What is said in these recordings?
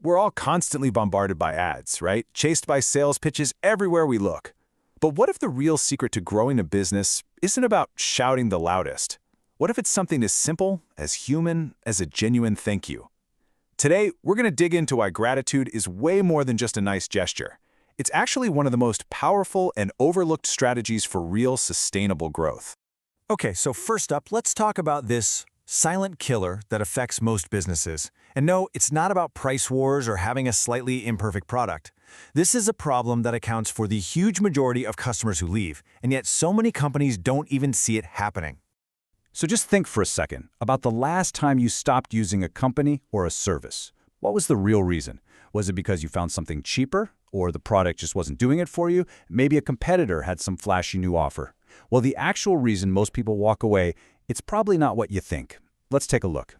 We're all constantly bombarded by ads, right? Chased by sales pitches everywhere we look. But what if the real secret to growing a business isn't about shouting the loudest? What if it's something as simple, as human, as a genuine thank you? Today, we're going to dig into why gratitude is way more than just a nice gesture. It's actually one of the most powerful and overlooked strategies for real sustainable growth. Okay, so first up, let's talk about this silent killer that affects most businesses. And no, it's not about price wars or having a slightly imperfect product. This is a problem that accounts for the huge majority of customers who leave, and yet so many companies don't even see it happening. So just think for a second about the last time you stopped using a company or a service. What was the real reason? Was it because you found something cheaper, or the product just wasn't doing it for you? Maybe a competitor had some flashy new offer. Well, the actual reason most people walk away, it's probably not what you think. Let's take a look.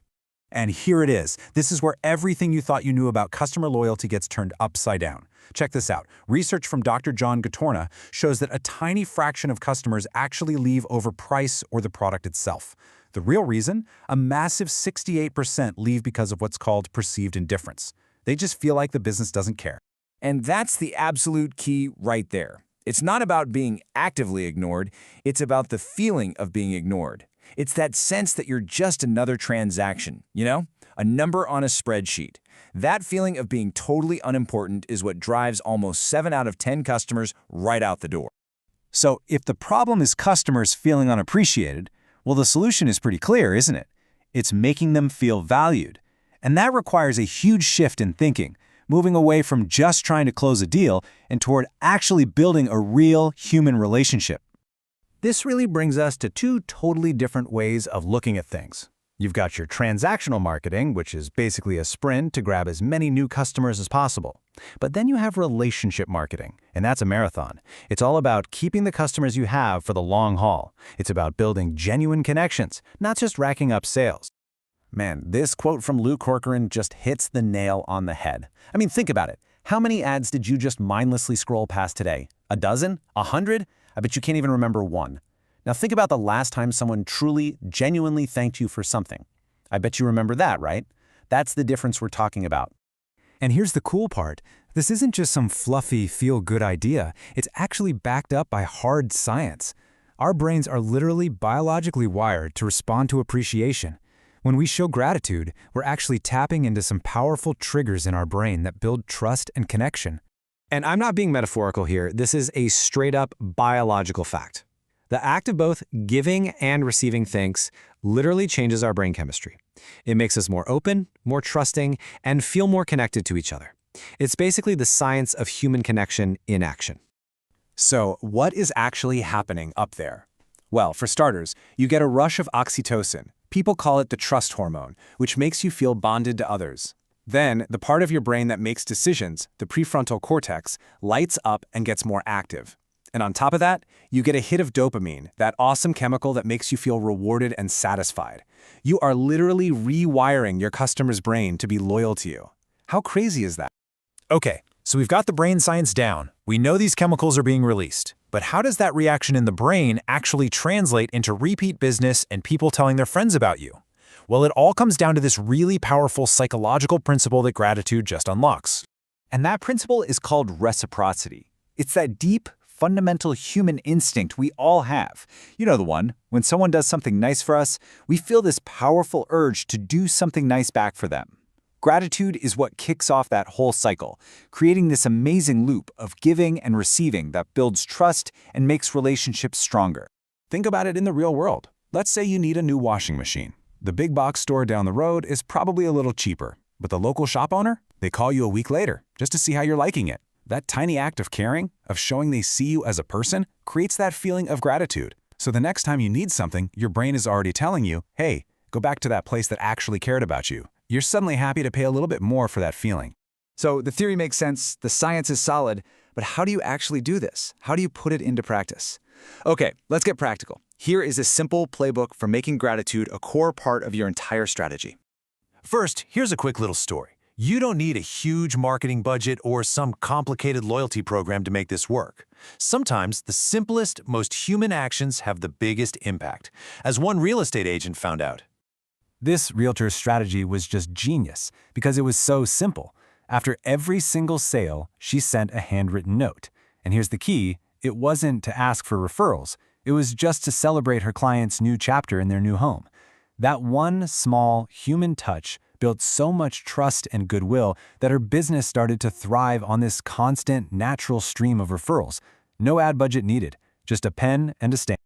And here it is. This is where everything you thought you knew about customer loyalty gets turned upside down. Check this out. Research from Dr. John Gatorna shows that a tiny fraction of customers actually leave over price or the product itself. The real reason? A massive 68% leave because of what's called perceived indifference. They just feel like the business doesn't care. And that's the absolute key right there. It's not about being actively ignored, it's about the feeling of being ignored. It's that sense that you're just another transaction, a number on a spreadsheet. That feeling of being totally unimportant is what drives almost 7 out of 10 customers right out the door. So if the problem is customers feeling unappreciated, well, the solution is pretty clear, isn't it? It's making them feel valued. And that requires a huge shift in thinking, moving away from just trying to close a deal and toward actually building a real human relationship. This really brings us to two totally different ways of looking at things. You've got your transactional marketing, which is basically a sprint to grab as many new customers as possible. But then you have relationship marketing, and that's a marathon. It's all about keeping the customers you have for the long haul. It's about building genuine connections, not just racking up sales. Man, this quote from Lou Corcoran just hits the nail on the head. I mean, think about it. How many ads did you just mindlessly scroll past today? A dozen? 100? I bet you can't even remember one. Now think about the last time someone truly, genuinely thanked you for something. I bet you remember that, right? That's the difference we're talking about. And here's the cool part. This isn't just some fluffy, feel-good idea. It's actually backed up by hard science. Our brains are literally biologically wired to respond to appreciation. When we show gratitude, we're actually tapping into some powerful triggers in our brain that build trust and connection. And I'm not being metaphorical here. This is a straight-up biological fact. The act of both giving and receiving thanks literally changes our brain chemistry. It makes us more open, more trusting, and feel more connected to each other. It's basically the science of human connection in action. So, what is actually happening up there? Well, for starters, you get a rush of oxytocin. People call it the trust hormone, which makes you feel bonded to others. Then, the part of your brain that makes decisions, the prefrontal cortex, lights up and gets more active. And on top of that, you get a hit of dopamine, that awesome chemical that makes you feel rewarded and satisfied. You are literally rewiring your customer's brain to be loyal to you. How crazy is that? Okay, so we've got the brain science down. We know these chemicals are being released. But how does that reaction in the brain actually translate into repeat business and people telling their friends about you? Well, it all comes down to this really powerful psychological principle that gratitude just unlocks. And that principle is called reciprocity. It's that deep, fundamental human instinct we all have. You know the one. When someone does something nice for us, we feel this powerful urge to do something nice back for them. Gratitude is what kicks off that whole cycle, creating this amazing loop of giving and receiving that builds trust and makes relationships stronger. Think about it in the real world. Let's say you need a new washing machine. The big box store down the road is probably a little cheaper, but the local shop owner, they call you a week later just to see how you're liking it. That tiny act of caring, of showing they see you as a person, creates that feeling of gratitude. So the next time you need something, your brain is already telling you, hey, go back to that place that actually cared about you. You're suddenly happy to pay a little bit more for that feeling. So the theory makes sense, the science is solid, but how do you actually do this? How do you put it into practice? Okay, let's get practical. Here is a simple playbook for making gratitude a core part of your entire strategy. First, here's a quick little story. You don't need a huge marketing budget or some complicated loyalty program to make this work. Sometimes the simplest, most human actions have the biggest impact, as one real estate agent found out. This realtor's strategy was just genius because it was so simple. After every single sale, she sent a handwritten note. And here's the key, it wasn't to ask for referrals. It was just to celebrate her client's new chapter in their new home. That one small human touch built so much trust and goodwill that her business started to thrive on this constant, natural stream of referrals. No ad budget needed, just a pen and a stamp.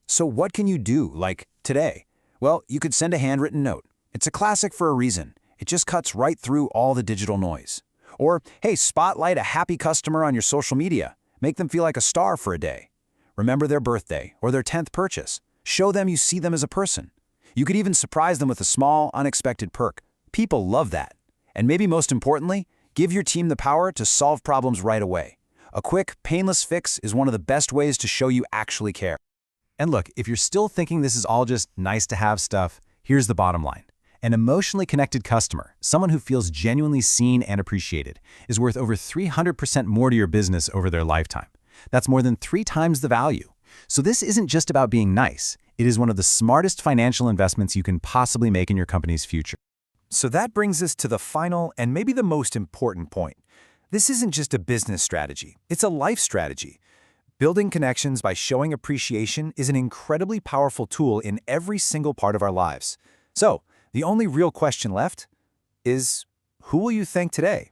So what can you do, like today? Well, you could send a handwritten note. It's a classic for a reason. It just cuts right through all the digital noise. Or, hey, spotlight a happy customer on your social media. Make them feel like a star for a day. Remember their birthday or their 10th purchase. Show them you see them as a person. You could even surprise them with a small, unexpected perk. People love that. And maybe most importantly, give your team the power to solve problems right away. A quick, painless fix is one of the best ways to show you actually care. And look, if you're still thinking this is all just nice-to-have stuff, here's the bottom line. An emotionally connected customer, someone who feels genuinely seen and appreciated, is worth over 300% more to your business over their lifetime. That's more than 3 times the value. So this isn't just about being nice. It is one of the smartest financial investments you can possibly make in your company's future. So that brings us to the final and maybe the most important point. This isn't just a business strategy, it's a life strategy. Building connections by showing appreciation is an incredibly powerful tool in every single part of our lives. So, the only real question left is, who will you thank today?